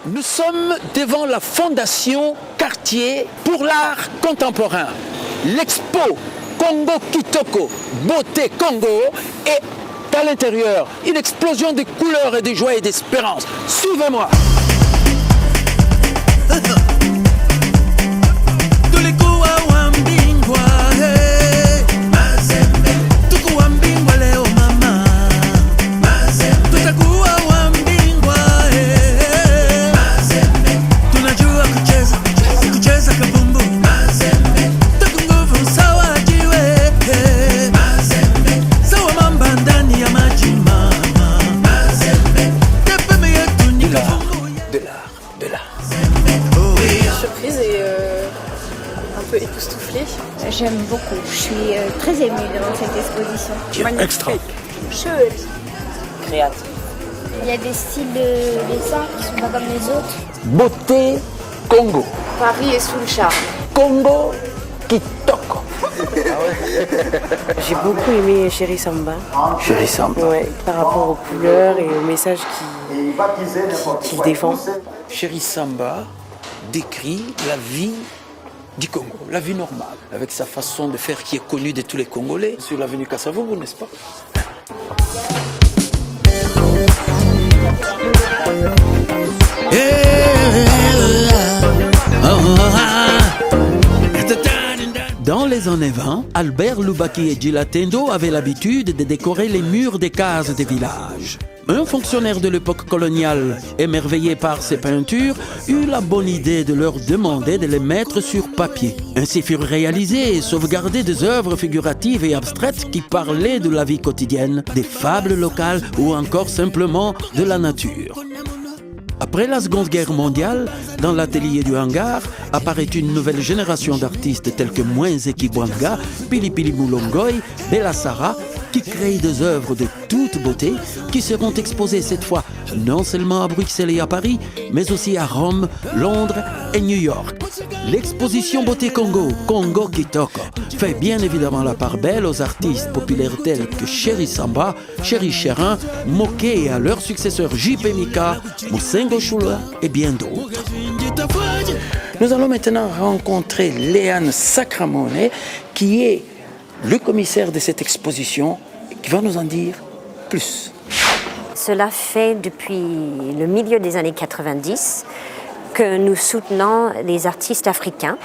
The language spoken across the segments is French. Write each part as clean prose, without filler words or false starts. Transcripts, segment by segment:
Nous sommes devant la Fondation Cartier pour l'art contemporain. L'expo Congo Kitoko, Beauté Congo est à l'intérieur. Une explosion de couleurs et de joie et d'espérance. Suivez-moi. J'aime beaucoup. Je suis très émue devant cette exposition. Extra. Chouette. Créatif. Il y a des styles de dessin qui sont pas comme les autres. Beauté Congo. Paris est sous le charme. Congo Kitoko. J'ai beaucoup aimé Chéri Samba. Chéri Samba. Ouais, par rapport aux couleurs et au message qu'il défend. Chéri Samba décrit la vie du Congo, la vie normale, avec sa façon de faire qui est connue de tous les Congolais, sur l'avenue Kassavogo, n'est-ce pas? Dans les années 20, Albert Lubaki et Gila Tendo avaient l'habitude de décorer les murs des cases des villages. Un fonctionnaire de l'époque coloniale, émerveillé par ces peintures, eut la bonne idée de leur demander de les mettre sur papier. Ainsi furent réalisées et sauvegardées des œuvres figuratives et abstraites qui parlaient de la vie quotidienne, des fables locales ou encore simplement de la nature. Après la Seconde Guerre mondiale, dans l'atelier du hangar, apparaît une nouvelle génération d'artistes tels que Mwenze Kibwanga, Pilipili Mulongoy, Bella Sara, qui créent des œuvres de toute beauté qui seront exposées cette fois non seulement à Bruxelles et à Paris, mais aussi à Rome, Londres et New York. L'exposition Beauté Congo, Congo Kitoko, fait bien évidemment la part belle aux artistes populaires tels que Chéri Samba, Chéri Chérin, Moké et à leurs successeurs JP Mika, Moussengo Chula et bien d'autres. Nous allons maintenant rencontrer Léane Sacramone, qui est le commissaire de cette exposition, qui va nous en dire plus. Cela fait depuis le milieu des années 90 que nous soutenons les artistes africains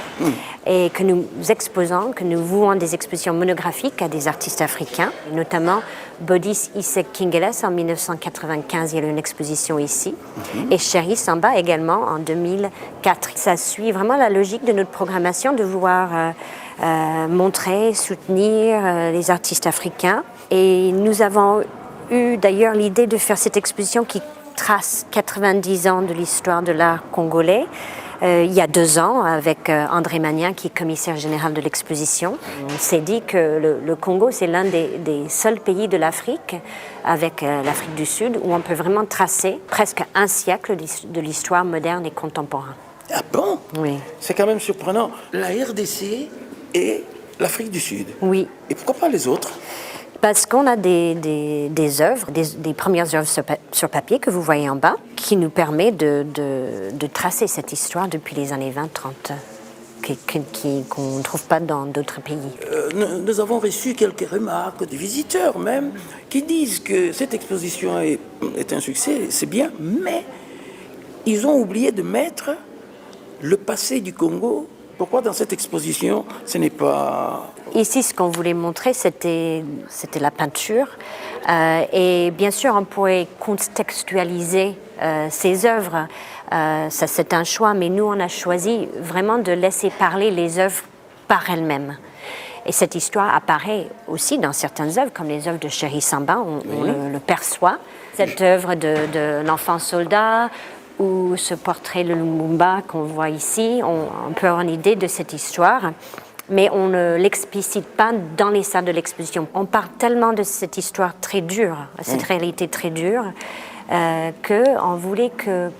et que nous exposons, que nous vouons des expositions monographiques à des artistes africains, notamment Bodis Isek Kingeles en 1995, il y a eu une exposition ici, et Chéri Samba également en 2004. Ça suit vraiment la logique de notre programmation de vouloir montrer, soutenir les artistes africains. Et nous avons eu d'ailleurs l'idée de faire cette exposition qui trace 90 ans de l'histoire de l'art congolais. Il y a 2 ans, avec André Magnin, qui est commissaire général de l'exposition. On s'est dit que le Congo, c'est l'un des seuls pays de l'Afrique, avec l'Afrique du Sud, où on peut vraiment tracer presque un siècle de l'histoire moderne et contemporaine. Ah bon? Oui. C'est quand même surprenant. La RDC et l'Afrique du Sud. Oui. Et pourquoi pas les autres? Parce qu'on a des œuvres, des premières œuvres sur papier que vous voyez en bas, qui nous permet de tracer cette histoire depuis les années 20-30, qu'on ne trouve pas dans d'autres pays. Nous avons reçu quelques remarques de visiteurs même, qui disent que cette exposition est un succès, c'est bien, mais ils ont oublié de mettre le passé du Congo. Pourquoi dans cette exposition, ce n'est pas... Ici, ce qu'on voulait montrer, c'était la peinture. Et bien sûr, on pourrait contextualiser ces œuvres. Ça, c'est un choix, mais nous, on a choisi vraiment de laisser parler les œuvres par elles-mêmes. Et cette histoire apparaît aussi dans certaines œuvres, comme les œuvres de Chéri Samba, on le perçoit. Cette œuvre de l'enfant soldat, ou ce portrait de Lumumba qu'on voit ici, on peut avoir une idée de cette histoire, mais on ne l'explicite pas dans les salles de l'exposition. On parle tellement de cette histoire très dure, cette réalité très dure, qu'on voulait que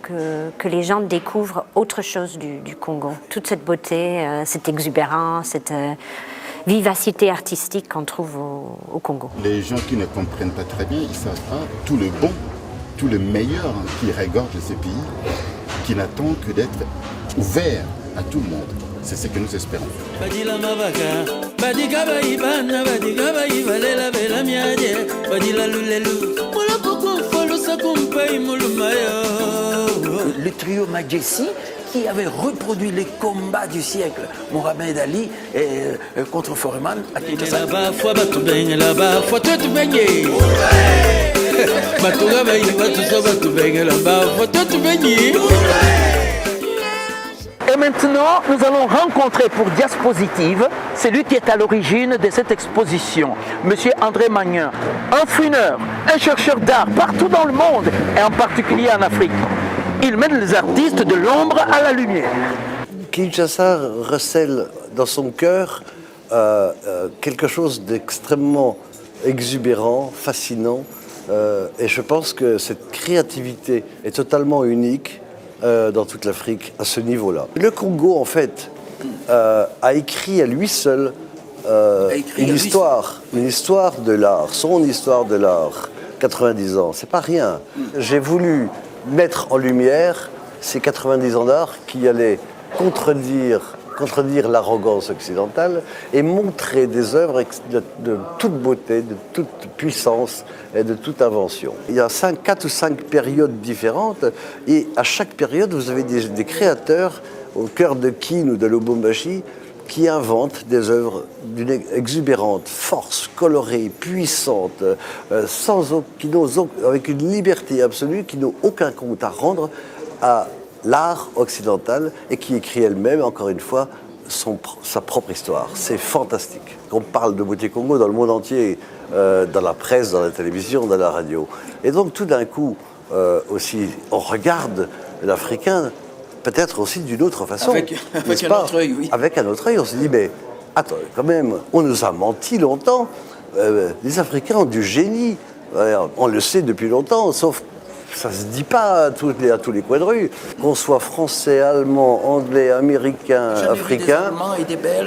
les gens découvrent autre chose du Congo. Toute cette beauté, cette exubérance, vivacité artistique qu'on trouve au Congo. Les gens qui ne comprennent pas très bien, ils ne savent pas tout le bon, tout le meilleur qui regorge de ces pays, qui n'attend que d'être ouvert à tout le monde. C'est ce que nous espérons. Le trio Majessi qui avait reproduit les combats du siècle, Mohamed Ali contre Foreman à Kinshasa. Et maintenant, nous allons rencontrer pour Diaspositive celui qui est à l'origine de cette exposition, Monsieur André Magnin, un fouineur, un chercheur d'art partout dans le monde et en particulier en Afrique. Il mène les artistes de l'ombre à la lumière. Kinshasa recèle dans son cœur quelque chose d'extrêmement exubérant, fascinant, et je pense que cette créativité est totalement unique dans toute l'Afrique à ce niveau-là. Le Congo, en fait, a écrit à lui seul une histoire de l'art, son histoire de l'art, 90 ans, c'est pas rien. J'ai voulu mettre en lumière ces 90 ans d'art qui allaient contredire l'arrogance occidentale et montrer des œuvres de toute beauté, de toute puissance et de toute invention. Il y a 4 ou 5 périodes différentes et à chaque période, vous avez des créateurs au cœur de Kin ou de Lubumbashi qui inventent des œuvres d'une exubérante force, colorée, puissante, avec une liberté absolue, qui n'ont aucun compte à rendre à l'art occidental et qui écrit elle-même, encore une fois, sa propre histoire. C'est fantastique. On parle de Beauté Congo dans le monde entier, dans la presse, dans la télévision, dans la radio. Et donc tout d'un coup, aussi, on regarde l'Africain peut-être aussi d'une autre façon. Avec un autre œil, oui. Avec un autre œil, on se dit, mais attends, quand même, on nous a menti longtemps. Les Africains ont du génie. On le sait depuis longtemps, sauf ça ne se dit pas à tous les coins de rue. Qu'on soit français, allemand, anglais, américain, africain,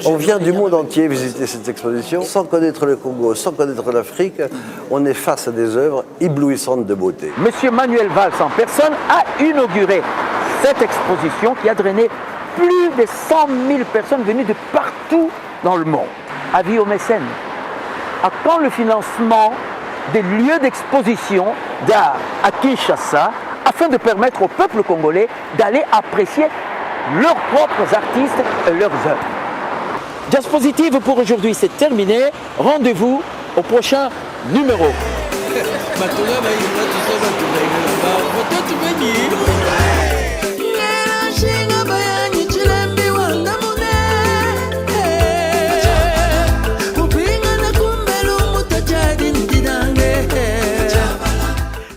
on vient du monde entier visiter cette exposition. Sans connaître le Congo, sans connaître l'Afrique, on est face à des œuvres éblouissantes de beauté. Monsieur Manuel Valls en personne a inauguré cette exposition qui a drainé plus de 100 000 personnes venues de partout dans le monde. Avis aux mécènes. À quand le financement des lieux d'exposition d'art à Kinshasa afin de permettre au peuple congolais d'aller apprécier leurs propres artistes et leurs œuvres. Diaspositive pour aujourd'hui, c'est terminé. Rendez-vous au prochain numéro. Batuga bayi batuso batubengela ba foto tubenyi